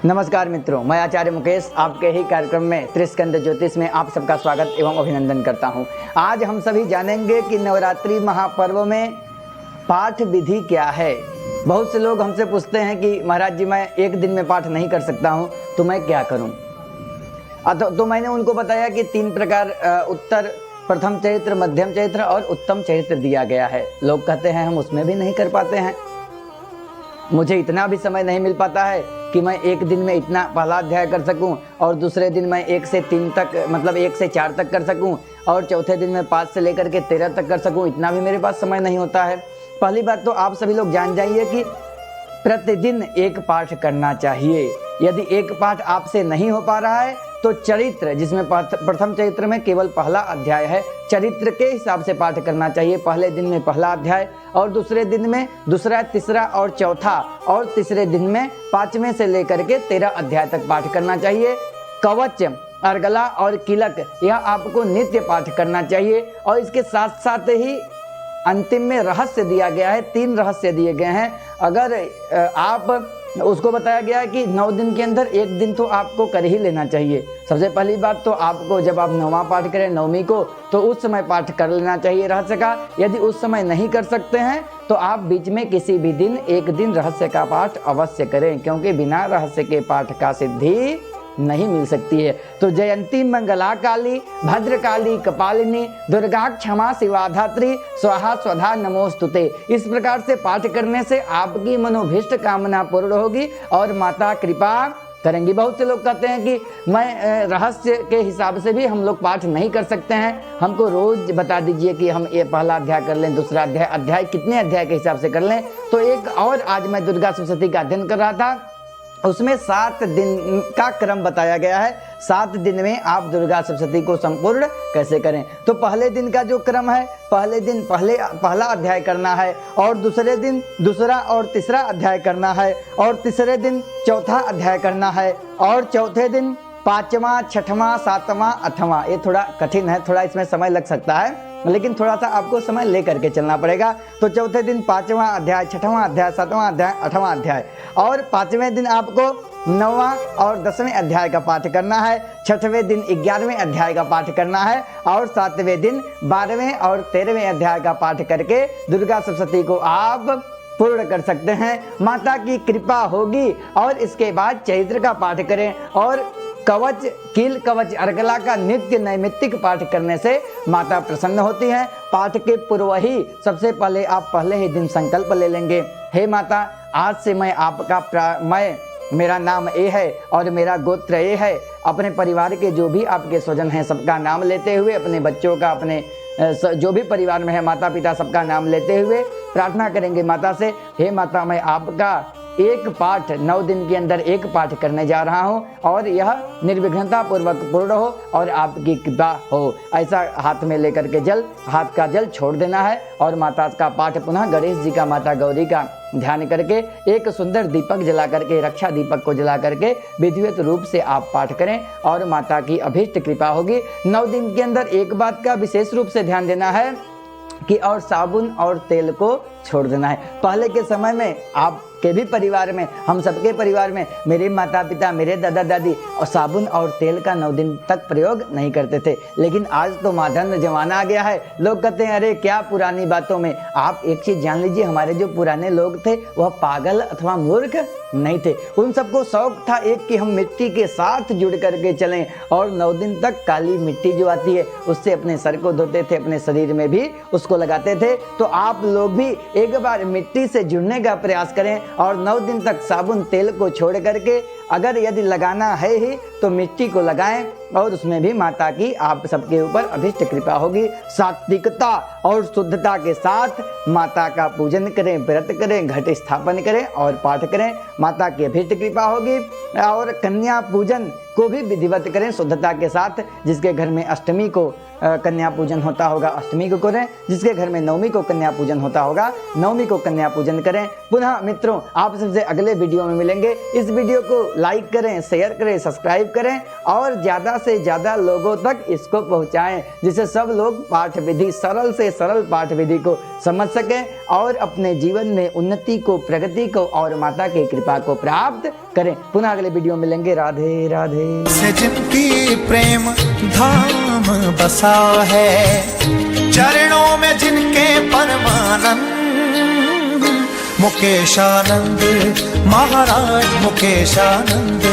नमस्कार मित्रों, मैं आचार्य मुकेश आपके ही कार्यक्रम में त्रिस्कंद ज्योतिष में आप सबका स्वागत एवं अभिनंदन करता हूं। आज हम सभी जानेंगे कि नवरात्रि महापर्व में पाठ विधि क्या है। बहुत से लोग हमसे पूछते हैं कि महाराज जी मैं एक दिन में पाठ नहीं कर सकता हूं, तो मैं क्या करूं। तो मैंने उनको बताया कि 3 प्रकार उत्तर, प्रथम चरित्र, मध्यम चरित्र और उत्तम चरित्र दिया गया है। लोग कहते हैं हम उसमें भी नहीं कर पाते हैं, मुझे इतना भी समय नहीं मिल पाता है कि मैं एक दिन में इतना पहला अध्याय कर सकूं और दूसरे दिन मैं 1 से 3 तक, मतलब 1 से 4 तक कर सकूं और चौथे दिन में 5 से लेकर के 13 तक कर सकूं। इतना भी मेरे पास समय नहीं होता है। पहली बात तो आप सभी लोग जान जाइए कि प्रतिदिन एक पाठ करना चाहिए। यदि एक पाठ आपसे नहीं हो पा रहा है तो चरित्र, जिसमें प्रथम चरित्र में केवल पहला अध्याय है, चरित्र के हिसाब से पाठ करना चाहिए। पहले दिन में पहला अध्याय और दूसरे दिन में दूसरा, तीसरा और चौथा, और तीसरे दिन में 5वें से लेकर के 13 अध्याय तक पाठ करना चाहिए। कवच, अर्गला और किलक यह आपको नित्य पाठ करना चाहिए। और इसके साथ साथ ही अंतिम में रहस्य दिया गया है, 3 रहस्य दिए गए हैं। अगर आप उसको बताया गया है कि 9 दिन के अंदर 1 दिन तो आपको कर ही लेना चाहिए। सबसे पहली बात तो आपको, जब आप 9वां पाठ करें, 9वीं को, तो उस समय पाठ कर लेना चाहिए रहस्य का। यदि उस समय नहीं कर सकते हैं तो आप बीच में किसी भी दिन 1 दिन रहस्य का पाठ अवश्य करें, क्योंकि बिना रहस्य के पाठ का सिद्धि नहीं मिल सकती है। तो जयंती मंगला काली, भद्रकाली कपालिनी, दुर्गा क्षमा शिवा धात्री, स्वाहा स्वधा नमोस्तुते। इस प्रकार से पाठ करने से आपकी मनोभीष्ट कामना पूर्ण होगी और माता कृपा करेंगी। बहुत से लोग कहते हैं कि मैं रहस्य के हिसाब से भी हम लोग पाठ नहीं कर सकते हैं, हमको रोज बता दीजिए कि हम ये पहला अध्याय कर लें, दूसरा अध्याय कितने अध्याय के हिसाब से कर लें। तो एक और, आज मैं दुर्गा सप्तशती का अध्ययन कर रहा था, उसमें 7 दिन का क्रम बताया गया है। 7 दिन में आप दुर्गा सप्तशती को संपूर्ण कैसे करें। तो पहले दिन का जो क्रम है, पहले दिन पहला अध्याय करना है, और दूसरे दिन दूसरा और तीसरा अध्याय करना है, और तीसरे दिन चौथा अध्याय करना है, और चौथे दिन 5वां, 6वां, 7वां, 8वां। ये थोड़ा कठिन है, थोड़ा इसमें समय लग सकता है, लेकिन थोड़ा सा आपको समय लेकर के चलना पड़ेगा। तो चौथे दिन 5वां अध्याय, 6वां अध्याय, 7वां अध्याय, 8वां अध्याय, और 5वें दिन आपको 9वां और 10वें अध्याय का पाठ करना है। 6वें दिन 11वें अध्याय का पाठ करना है, और 7वें दिन 12वें और 13वें अध्याय का पाठ करके दुर्गा सप्तशती को आप पूर्ण कर सकते हैं। माता की कृपा होगी। और इसके बाद चरित्र का पाठ करें, और कवच, कील, कवच, अर्गला का नित्य नैमित्तिक पाठ करने से माता प्रसन्न होती हैं। पाठ के पूर्व ही सबसे पहले आप पहले ही दिन संकल्प ले लेंगे, हे माता आज से मैं आपका मेरा नाम ये है और मेरा गोत्र ये है। अपने परिवार के जो भी आपके स्वजन हैं सबका नाम लेते हुए, अपने बच्चों का, अपने जो भी परिवार में है माता पिता सबका नाम लेते हुए प्रार्थना करेंगे माता से, हे माता मैं आपका एक पाठ 9 दिन के अंदर एक पाठ करने जा रहा हूं, और यह निर्विघ्नता पूर्वक पूर्ण हो और आपकी कृपा हो। ऐसा हाथ में लेकर के हाथ का जल छोड़ देना है, और माता का पाठ पुनः गणेश जी का, माता गौरी का ध्यान करके एक सुंदर दीपक जला करके, रक्षा दीपक को जला करके विधिवत रूप से आप पाठ करें, और माता की अभीष्ट कृपा होगी। 9 दिन के अंदर एक बात का विशेष रूप से ध्यान देना है कि और साबुन और तेल को छोड़ देना है। पहले के समय में आपके भी परिवार में, हम सबके परिवार में, मेरे माता पिता, मेरे दादा दादी और साबुन और तेल का 9 दिन तक प्रयोग नहीं करते थे। लेकिन आज तो मॉडर्न जमाना आ गया है। लोग कहते हैं अरे क्या पुरानी बातों में। आप एक चीज जान लीजिए, हमारे जो पुराने लोग थे वह पागल अथवा मूर्ख नहीं थे। उन सबको शौक था एक कि हम मिट्टी के साथ जुड़ करके चलें, और 9 दिन तक काली मिट्टी जो आती है उससे अपने सर को धोते थे, अपने शरीर में भी उसको लगाते थे। तो आप लोग भी एक बार मिट्टी से जुड़ने का प्रयास करें, और 9 दिन तक साबुन तेल को छोड़ करके, अगर यदि लगाना है ही तो मिट्टी को लगाएं, और उसमें भी माता की आप सबके ऊपर अभीष्ट कृपा होगी। सात्विकता और शुद्धता के साथ माता का पूजन करें, व्रत करें, घट स्थापन करें और पाठ करें, माता की अभीष्ट कृपा होगी। और कन्या पूजन को भी विधिवत करें शुद्धता के साथ। जिसके घर में अष्टमी को कन्या पूजन होता होगा अष्टमी को करें, जिसके घर में 9वीं को कन्या पूजन होता होगा 9वीं को कन्या पूजन करें। पुनः मित्रों आप सबसे अगले वीडियो में मिलेंगे। इस वीडियो को लाइक करें, शेयर करें, सब्सक्राइब करें, और ज़्यादा से ज़्यादा लोगों तक इसको पहुंचाएं, जिससे सब लोग पाठ विधि, सरल से सरल पाठ विधि को समझ सकें और अपने जीवन में उन्नति को, प्रगति को और माता की कृपा को प्राप्त करें। पुनः अगले वीडियो में मिलेंगे। राधे राधे। से जिनकी प्रेम धाम बसा है, चरणों में जिनके परमानंद, मुकेशानंद महाराज मुकेशानंद।